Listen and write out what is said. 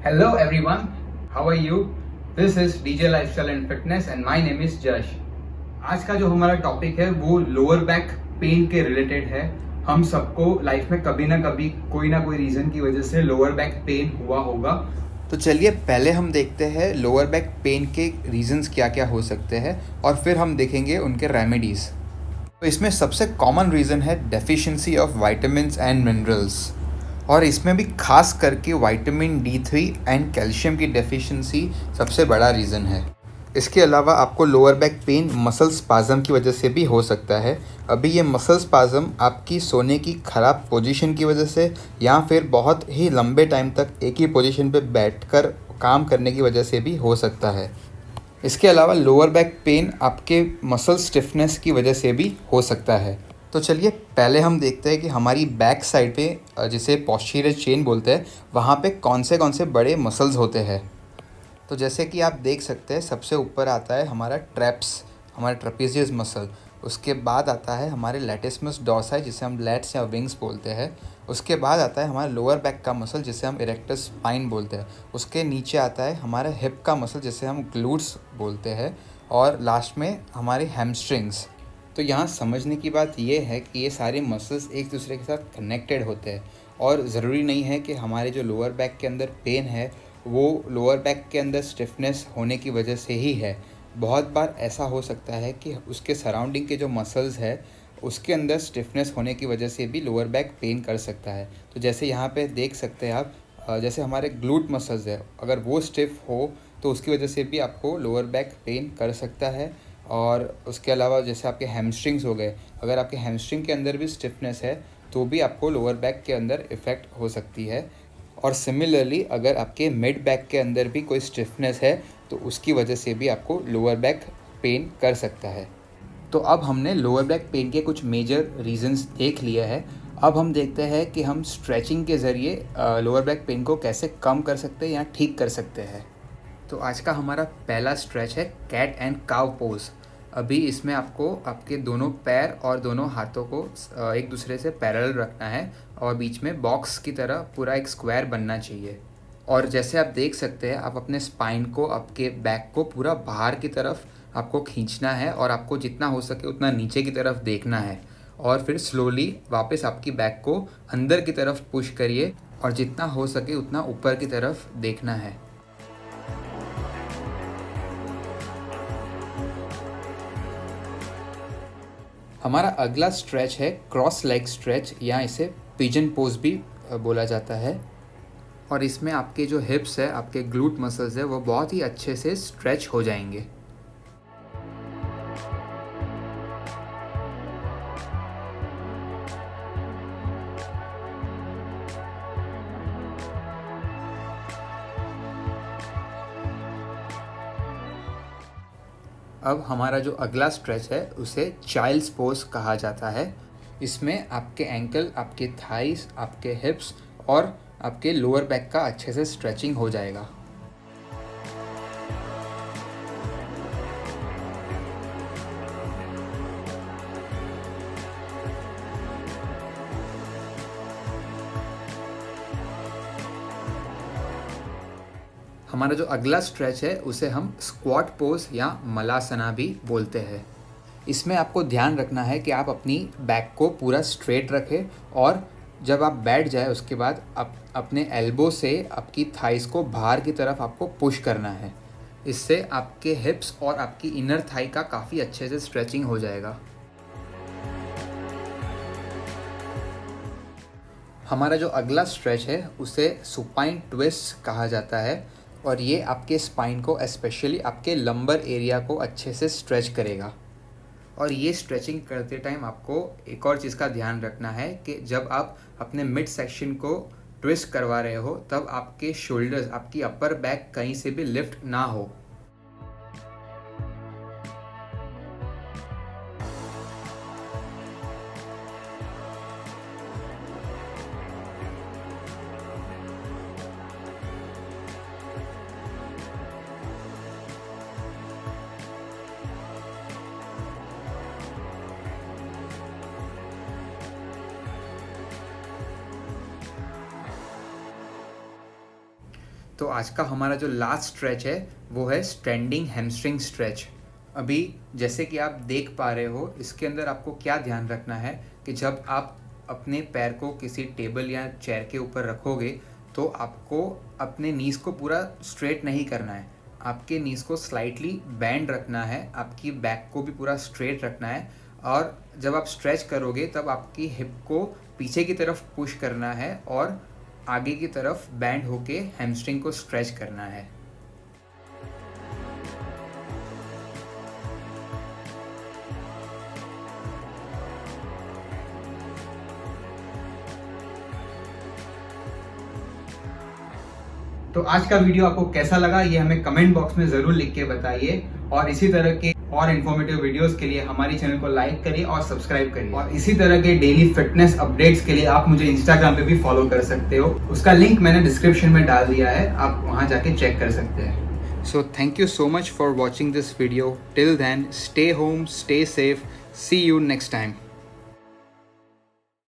Hello everyone, how are you? This is DJ Lifestyle and Fitness and my name is Jash. आज का जो हमारा topic है वो लोअर बैक पेन के रिलेटेड है। हम सबको लाइफ में कभी ना कभी कोई ना कोई रीजन की वजह से लोअर बैक पेन हुआ होगा। तो चलिए पहले हम देखते हैं लोअर बैक पेन के रीजंस क्या क्या हो सकते हैं और फिर हम देखेंगे उनके रेमेडीज़। तो इसमें सबसे कॉमन रीज़न है deficiency of vitamins and minerals, और इसमें भी खास करके विटामिन D3 एंड कैल्शियम की डेफिशिएंसी सबसे बड़ा रीज़न है। इसके अलावा आपको lower back pain muscle spasm की वजह से भी हो सकता है। अभी ये मसल स्पाज़म आपकी सोने की ख़राब पोजीशन की वजह से या फिर बहुत ही लंबे टाइम तक एक ही पोजीशन पे बैठकर काम करने की वजह से भी हो सकता है। इसके अलावा लोअर बैक पेन आपके मसल स्टिफनेस की वजह से भी हो सकता है। तो चलिए पहले हम देखते हैं कि हमारी बैक साइड पे जिसे पोस्टीरियर चेन बोलते हैं वहाँ पे कौन से बड़े मसल्स होते हैं। तो जैसे कि आप देख सकते हैं सबसे ऊपर आता है हमारा ट्रैप्स, हमारा ट्रेपेजियस मसल। उसके बाद आता है हमारे लैटिसिमस डॉर्सी जिसे हम लैट्स या विंग्स बोलते हैं। उसके बाद आता है हमारा लोअर बैक का मसल जिसे हम इरेक्टस स्पाइन बोलते हैं। उसके नीचे आता है हमारा हिप का मसल जिसे हम ग्लूट्स बोलते हैं, और लास्ट में हमारे हैमस्ट्रिंग्स। तो यहाँ समझने की बात ये है कि ये सारे मसल्स एक दूसरे के साथ कनेक्टेड होते हैं, और ज़रूरी नहीं है कि हमारे जो लोअर बैक के अंदर पेन है वो लोअर बैक के अंदर स्टिफनेस होने की वजह से ही है। बहुत बार ऐसा हो सकता है कि उसके सराउंडिंग के जो मसल्स है उसके अंदर स्टिफनेस होने की वजह से भी लोअर बैक पेन कर सकता है। तो जैसे यहाँ पे देख सकते हैं आप, जैसे हमारे ग्लूट मसल्स है, अगर वो स्टिफ हो तो उसकी वजह से भी आपको लोअर बैक पेन कर सकता है। और उसके अलावा जैसे आपके हैमस्ट्रिंग्स हो गए, अगर आपके हैमस्ट्रिंग के अंदर भी स्टिफनेस है तो भी आपको लोअर बैक के अंदर इफ़ेक्ट हो सकती है। और सिमिलरली अगर आपके मिड बैक के अंदर भी कोई स्टिफनेस है तो उसकी वजह से भी आपको लोअर बैक पेन कर सकता है। तो अब हमने लोअर बैक पेन के कुछ मेजर रीजंस देख लिए हैं। अब हम देखते हैं कि हम स्ट्रेचिंग के ज़रिए लोअर बैक पेन को कैसे कम कर सकते हैं या ठीक कर सकते हैं। तो आज का हमारा पहला स्ट्रेच है कैट एंड काव पोज। अभी इसमें आपको आपके दोनों पैर और दोनों हाथों को एक दूसरे से पैरेलल रखना है और बीच में बॉक्स की तरह पूरा एक स्क्वायर बनना चाहिए। और जैसे आप देख सकते हैं, आप अपने स्पाइन को, आपके बैक को पूरा बाहर की तरफ आपको खींचना है और आपको जितना हो सके उतना नीचे की तरफ देखना है। और फिर स्लोली वापस आपकी बैक को अंदर की तरफ पुश करिए और जितना हो सके उतना ऊपर की तरफ देखना है। हमारा अगला स्ट्रेच है क्रॉस लेग स्ट्रेच, या इसे पिजन पोज भी बोला जाता है। और इसमें आपके जो हिप्स है, आपके ग्लूट मसल्स है, वो बहुत ही अच्छे से स्ट्रेच हो जाएंगे। अब हमारा जो अगला स्ट्रेच है उसे चाइल्ड्स पोज कहा जाता है। इसमें आपके एंकल, आपके थाइस, आपके हिप्स और आपके लोअर बैक का अच्छे से स्ट्रेचिंग हो जाएगा। हमारा जो अगला स्ट्रेच है उसे हम स्क्वाट पोज या मलासना भी बोलते हैं। इसमें आपको ध्यान रखना है कि आप अपनी बैक को पूरा स्ट्रेट रखें, और जब आप बैठ जाए उसके बाद आप अपने एल्बो से आपकी थाइस को बाहर की तरफ आपको पुश करना है। इससे आपके हिप्स और आपकी इनर थाई का काफ़ी अच्छे से स्ट्रेचिंग हो जाएगा। हमारा जो अगला स्ट्रेच है उसे सुपाइन ट्विस्ट कहा जाता है, और ये आपके स्पाइन को, स्पेशली आपके लंबर एरिया को अच्छे से स्ट्रेच करेगा। और ये स्ट्रेचिंग करते टाइम आपको एक और चीज़ का ध्यान रखना है कि जब आप अपने मिड सेक्शन को ट्विस्ट करवा रहे हो तब आपके शोल्डर्स, आपकी अपर बैक कहीं से भी लिफ्ट ना हो। तो आज का हमारा जो लास्ट स्ट्रेच है वो है स्टैंडिंग हैमस्ट्रिंग स्ट्रेच। अभी जैसे कि आप देख पा रहे हो, इसके अंदर आपको क्या ध्यान रखना है कि जब आप अपने पैर को किसी टेबल या चेयर के ऊपर रखोगे तो आपको अपने नीज़ को पूरा स्ट्रेट नहीं करना है, आपके नीज़ को स्लाइटली बैंड रखना है, आपकी बैक को भी पूरा स्ट्रेट रखना है। और जब आप स्ट्रेच करोगे तब आपकी हिप को पीछे की तरफ पुश करना है और आगे की तरफ बैंड होके हैमस्ट्रिंग को स्ट्रेच करना है। तो आज का वीडियो आपको कैसा लगा ये हमें कमेंट बॉक्स में जरूर लिख के बताइए, और इसी तरह के और इन्फॉर्मेटिव वीडियोस के लिए हमारे चैनल को लाइक करिए और सब्सक्राइब करिए। और इसी तरह के डेली फिटनेस अपडेट्स के लिए आप मुझे इंस्टाग्राम पे भी फॉलो कर सकते हो, उसका लिंक मैंने डिस्क्रिप्शन में डाल दिया है, आप वहां जाके चेक कर सकते हैं। So thank you so much for watching this video. Till then, stay home, stay safe. See you next time.